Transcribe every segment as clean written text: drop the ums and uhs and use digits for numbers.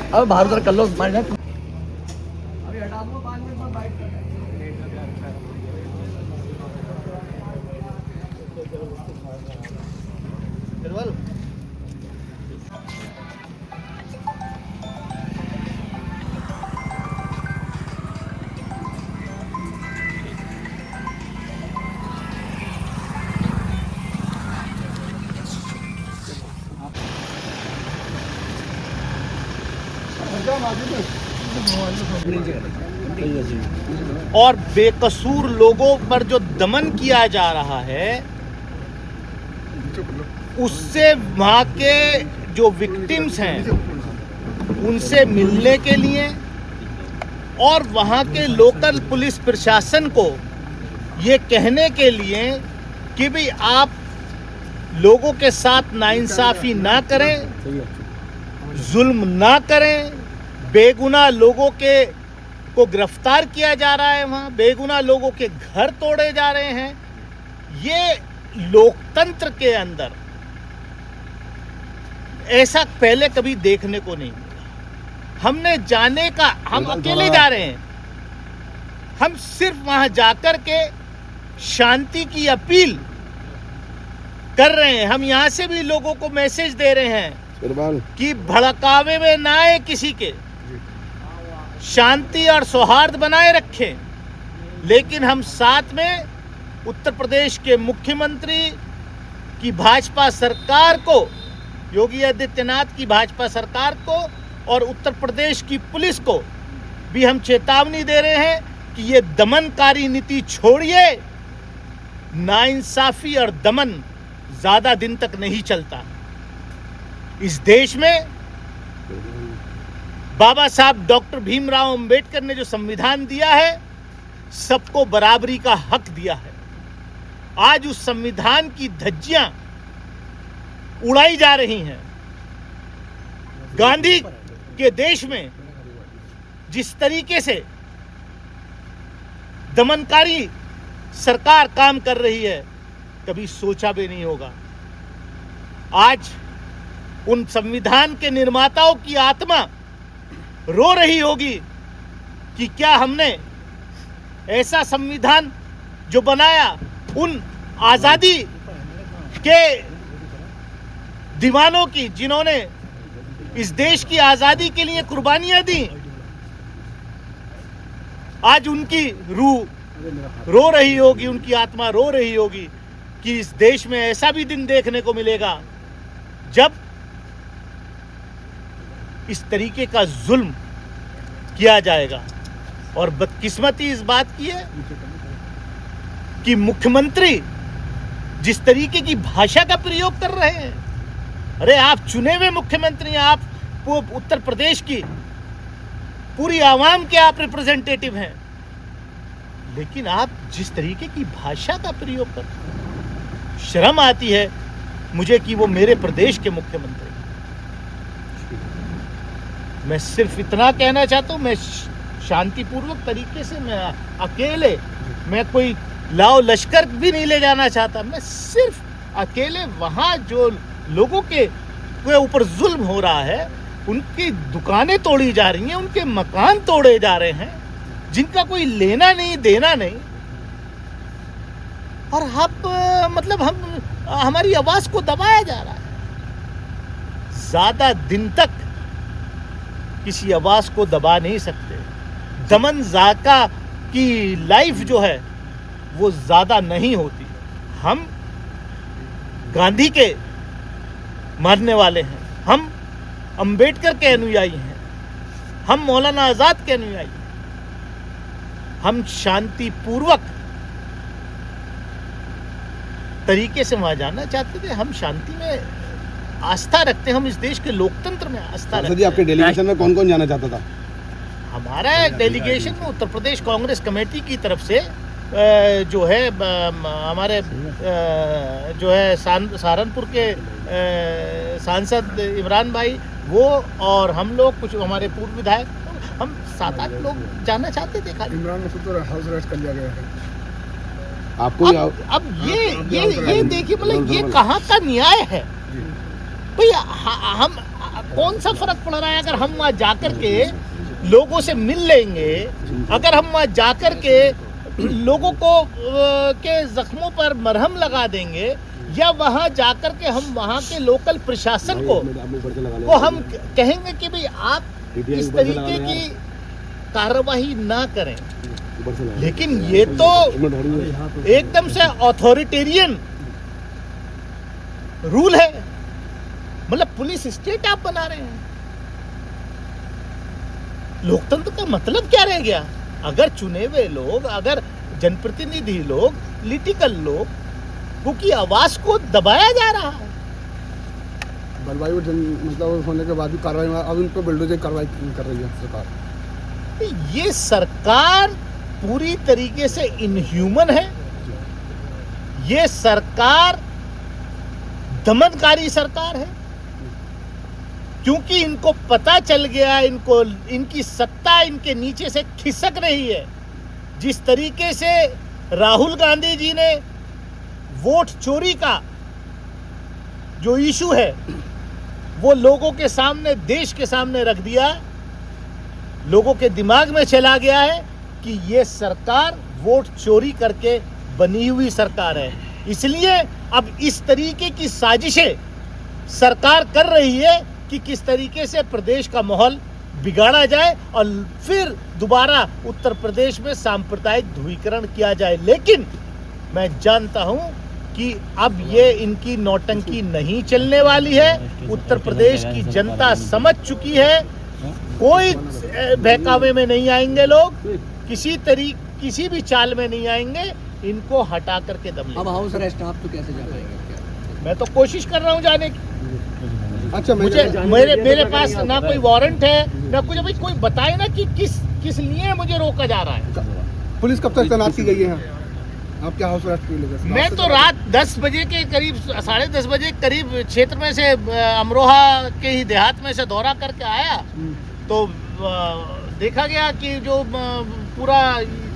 अब बाहर उधर कर लो अभी हटा दो 5 मिनट बाद बाइट और बेकसूर लोगों पर जो दमन किया जा रहा है उससे वहाँ के जो विक्टिम्स हैं उनसे मिलने के लिए और वहाँ के लोकल पुलिस प्रशासन को ये कहने के लिए कि भाई आप लोगों के साथ नाइंसाफ़ी ना करें, जुल्म ना करें, बेगुनाह लोगों को गिरफ्तार किया जा रहा है, वहाँ बेगुनाह लोगों के घर तोड़े जा रहे हैं। ये लोकतंत्र के अंदर ऐसा पहले कभी देखने को नहीं मिला। हमने जाने का, हम अकेले जा रहे हैं, हम सिर्फ वहां जाकर के शांति की अपील कर रहे हैं। हम यहां से भी लोगों को मैसेज दे रहे हैं कि भड़कावे में ना आए, किसी के शांति और सौहार्द बनाए रखें। लेकिन हम साथ में उत्तर प्रदेश के मुख्यमंत्री की भाजपा सरकार को, योगी आदित्यनाथ की भाजपा सरकार को और उत्तर प्रदेश की पुलिस को भी हम चेतावनी दे रहे हैं कि ये दमनकारी नीति छोड़िए। नाइंसाफी और दमन ज्यादा दिन तक नहीं चलता। इस देश में बाबा साहब डॉक्टर भीमराव अंबेडकर ने जो संविधान दिया है, सबको बराबरी का हक दिया है। आज उस संविधान की धज्जियां उड़ाई जा रही हैं। गांधी के देश में जिस तरीके से दमनकारी सरकार काम कर रही है, कभी सोचा भी नहीं होगा। आज उन संविधान के निर्माताओं की आत्मा रो रही होगी कि क्या हमने ऐसा संविधान जो बनाया, उन आजादी के दीवानों की, जिन्होंने इस देश की आजादी के लिए कुर्बानियां दी, आज उनकी रूह रो रही होगी, उनकी आत्मा रो रही होगी कि इस देश में ऐसा भी दिन देखने को मिलेगा जब इस तरीके का जुल्म किया जाएगा। और बदकिस्मती इस बात की है कि मुख्यमंत्री जिस तरीके की भाषा का प्रयोग कर रहे हैं, अरे आप चुने हुए मुख्यमंत्री हैं, आप उत्तर प्रदेश की पूरी आवाम के आप रिप्रेजेंटेटिव हैं, लेकिन आप जिस तरीके की भाषा का प्रयोग करते हैं, शर्म आती है मुझे कि वो मेरे प्रदेश के मुख्यमंत्री। मैं सिर्फ इतना कहना चाहता हूँ, मैं शांतिपूर्वक तरीके से, मैं अकेले, मैं कोई लाओ लश्कर भी नहीं ले जाना चाहता। मैं सिर्फ अकेले वहाँ जो लोगों के ऊपर जुल्म हो रहा है, उनकी दुकानें तोड़ी जा रही हैं, उनके मकान तोड़े जा रहे हैं, जिनका कोई लेना नहीं देना नहीं, और हम हमारी आवाज को दबाया जा रहा है। ज्यादा दिन तक किसी आवाज को दबा नहीं सकते। दमन जाका की लाइफ जो है वो ज्यादा नहीं होती। हम गांधी के मानने वाले हैं, हम अंबेडकर के अनुयायी हैं, हम मौलाना आजाद के अनुयायी हैं। हम शांतिपूर्वक तरीके से वहां जाना चाहते थे। हम शांति में आस्था रखते हैं, हम इस देश के लोकतंत्र में आस्था रखते हैं। आपके डेलीगेशन में कौन कौन जाना चाहता था? हमारा डेलीगेशन में उत्तर प्रदेश कांग्रेस कमेटी की तरफ से जो है हमारे जो है सहारनपुर के सांसद इमरान भाई, वो और हम लोग, कुछ हमारे पूर्व विधायक, हम 7-8 लोग जाना चाहते थे। खाली इमरान मसूद को हाउस अरेस्ट कर लिया गया है। आपको अब ये देखिए, मतलब ये कहाँ का न्याय है भैया? हम कौन सा फर्क पड़ रहा है अगर हम वहाँ जाकर के लोगों से मिल लेंगे, अगर हम वहाँ जाकर के लोगों को के जख्मों पर मरहम लगा देंगे, या वहाँ जाकर के हम वहाँ के लोकल प्रशासन को हम कहेंगे कि भाई आप इस तरीके की कार्रवाई ना करें। लेकिन ये तो एकदम से ऑथोरिटेरियन रूल है, मतलब पुलिस स्टेट आप बना रहे हैं। लोकतंत्र का मतलब क्या रह गया? अगर चुने हुए लोग, अगर जनप्रतिनिधि लोग, पॉलिटिकल लोग, उनकी आवाज को दबाया जा रहा है। जलवायु मतलब होने के बाद भी कार्रवाई, अब उन पर बुलडोजर कार्रवाई कर रही है सरकार। ये सरकार पूरी तरीके से इनह्यूमन है। ये सरकार दमनकारी सरकार है, क्योंकि इनको पता चल गया, इनको इनकी सत्ता इनके नीचे से खिसक रही है। जिस तरीके से राहुल गांधी जी ने वोट चोरी का जो इशू है वो लोगों के सामने, देश के सामने रख दिया, लोगों के दिमाग में चला गया है कि ये सरकार वोट चोरी करके बनी हुई सरकार है। इसलिए अब इस तरीके की साजिशें सरकार कर रही है कि किस तरीके से प्रदेश का माहौल बिगाड़ा जाए और फिर दोबारा उत्तर प्रदेश में सांप्रदायिक ध्रुवीकरण किया जाए। लेकिन मैं जानता हूं कि अब ये इनकी नौटंकी नहीं चलने वाली है। उत्तर प्रदेश की जनता समझ चुकी है, कोई बहकावे में नहीं आएंगे लोग, किसी भी चाल में नहीं आएंगे, इनको हटा करके दम लेंगे। अब हाउस अरेस्ट आप तो कैसे जा पाएंगे? मैं तो कोशिश कर रहा हूँ जाने की। अच्छा, मुझे मेरे पास ना कोई वारंट है ना कुछ। भाई कोई बताए ना कि किस लिए मुझे रोका जा रहा है। पुलिस कब तक तैनात की गई है? आप क्या हाउस अरेस्ट के लिए? मैं तो रात 10 बजे के करीब, 10:30 बजे करीब क्षेत्र में से, अमरोहा के ही देहात में से दौरा करके आया, तो देखा गया कि जो पूरा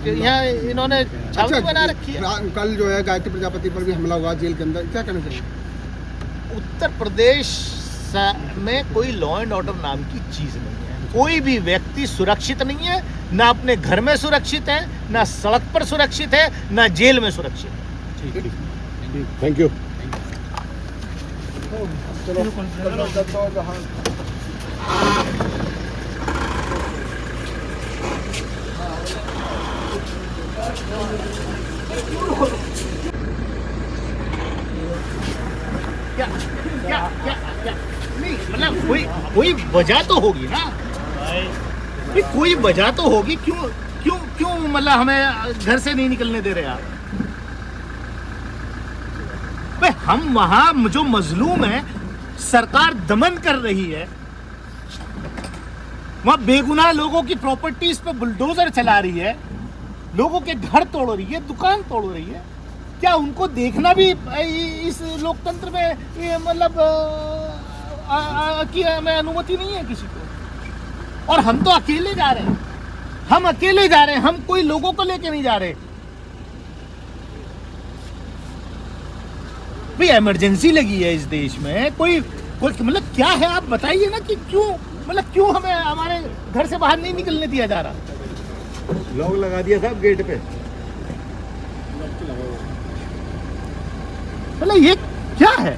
यहाँ इन्होंने छावनी बना रखी है। कल जो है गायत्री प्रजापति पर भी हमला हुआ जेल के अंदर, क्या कहना चाहिए? उत्तर प्रदेश में कोई लॉ एंड ऑर्डर नाम की चीज नहीं है। कोई भी व्यक्ति सुरक्षित नहीं है, ना अपने घर में सुरक्षित है, ना सड़क पर सुरक्षित है, ना जेल में सुरक्षित है। Thank you. क्या क्या क्या क्या नहीं, मतलब कोई वजह तो होगी ना भाई, कोई वजह तो होगी। क्यों मतलब हमें घर से नहीं निकलने दे रहे आप? भाई हम वहां जो मजलूम है, सरकार दमन कर रही है, वहां बेगुनाह लोगों की प्रॉपर्टीज पे बुलडोजर चला रही है, लोगों के घर तोड़ रही है, दुकान तोड़ रही है। क्या उनको देखना भी इस लोकतंत्र में मतलब की हमें अनुमति नहीं है किसी को? और हम तो अकेले जा रहे हैं, हम कोई लोगों को लेके नहीं जा रहे। भाई इमरजेंसी लगी है इस देश में, कोई मतलब क्या है आप बताइए ना कि क्यों हमें हमारे घर से बाहर नहीं निकलने दिया जा रहा? लॉक लगा दिया साहब गेट पे। मतलब ये क्या है?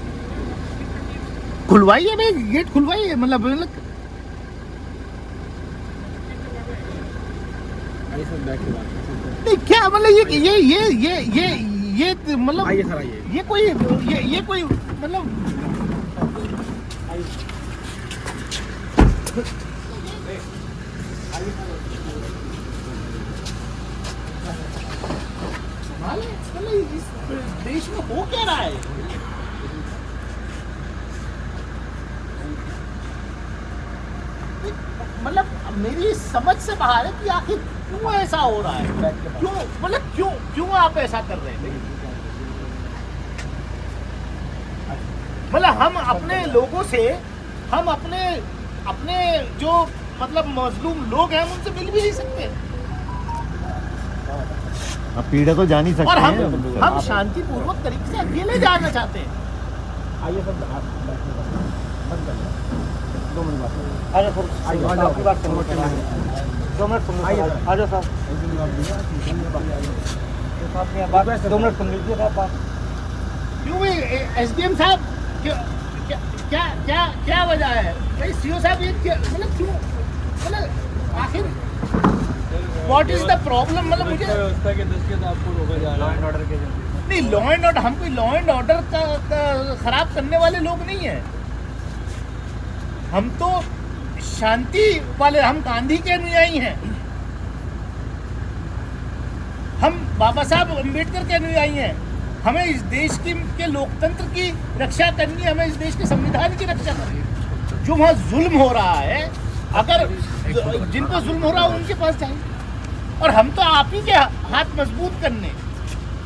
खुलवाइए भाई, गेट खुलवाइए। मतलब नहीं क्या मतलब ये मतलब ये कोई मतलब इस देश में हो क्या रहा है? मतलब मेरी समझ से बाहर है कि आखिर क्यों ऐसा हो रहा है, क्यों आप ऐसा कर रहे हैं? मतलब हम अपने लोगों से, हम अपने जो मतलब मजलूम लोग हैं उनसे मिल भी नहीं सकते, आप पीड़ा तो जान ही सकते और हैं। हम शांतिपूर्वक तरीके से अकेले जाना चाहते हैं। क्यों भाई एसडीएम साहब क्या क्या क्या क्या वजह है भाई? सीओ साहब ये मतलब क्यों, मतलब आखिर व्हाट इज द प्रॉब्लम? मतलब मुझे व्यवस्था के दृष्टि आपको रोका जा रहा है, लॉ एंड ऑर्डर के नहीं, लॉ एंड ऑर्डर, हम कोई लॉ एंड ऑर्डर का खराब करने वाले लोग नहीं हैं। हम तो शांति वाले, हम गांधी के अनुयायी हैं, हम बाबा साहब अम्बेडकर के अनुयायी हैं। हमें इस देश के लोकतंत्र की रक्षा करनी है, हमें इस देश के संविधान की रक्षा करनी है। जो वहाँ जुल्म हो रहा है, अगर जिनको जुल्म हो रहा है उनके पास जाए। और हम तो आप ही के हाथ मजबूत करने,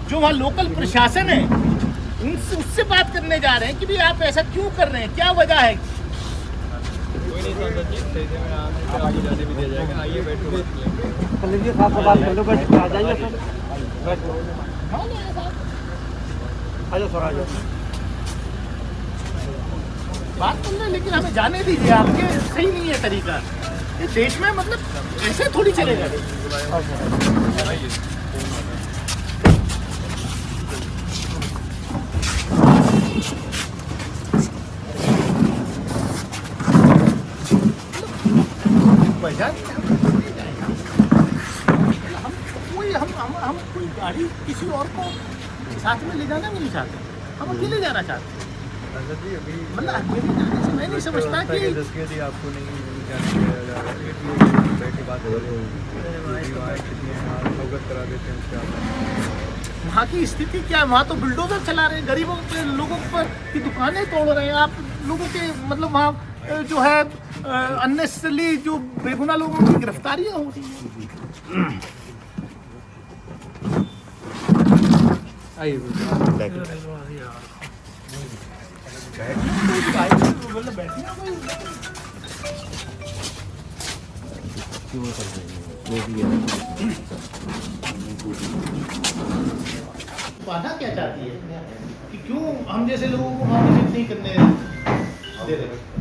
जो वहाँ लोकल प्रशासन है उनसे उससे बात करने जा रहे हैं कि भाई आप ऐसा क्यों कर रहे हैं, क्या वजह है? कोई नहीं सांसद जी, सही से मेरा आने आगे जाने भी दिया जाएगा। आइए बैठो, बात कर लो, बैठ आ जाइए सर, बैठो हाँ ना साहब, आ जाओ सर, आ जाओ। बात कर रहे हैं, लेकिन हमें जाने दीजिए, आपके सही नहीं है तरीका। ये देश में मतलब ऐसे थोड़ी चलेगा। हम कोई गाड़ी किसी और को साथ में ले जाना भी नहीं चाहते, हम अकेले जाना चाहते हैं। मतलब अकेले जाने से मैं नहीं समझता कि आपको नहीं बैठी बात अवगत करा देते हैं। वहाँ की स्थिति क्या है? वहाँ तो बुलडोजर चला रहे हैं, गरीबों के लोगों पर की दुकानें तोड़ रहे हैं। आप लोगों के मतलब वहाँ जो है अननेसेसरली जो बेगुनाह लोगों की गिरफ्तारियाँ हो रही हैं। बाधा क्या चाहती है कि क्यों हम जैसे लोगों को वहाँ विजिट नहीं करने दे रहे?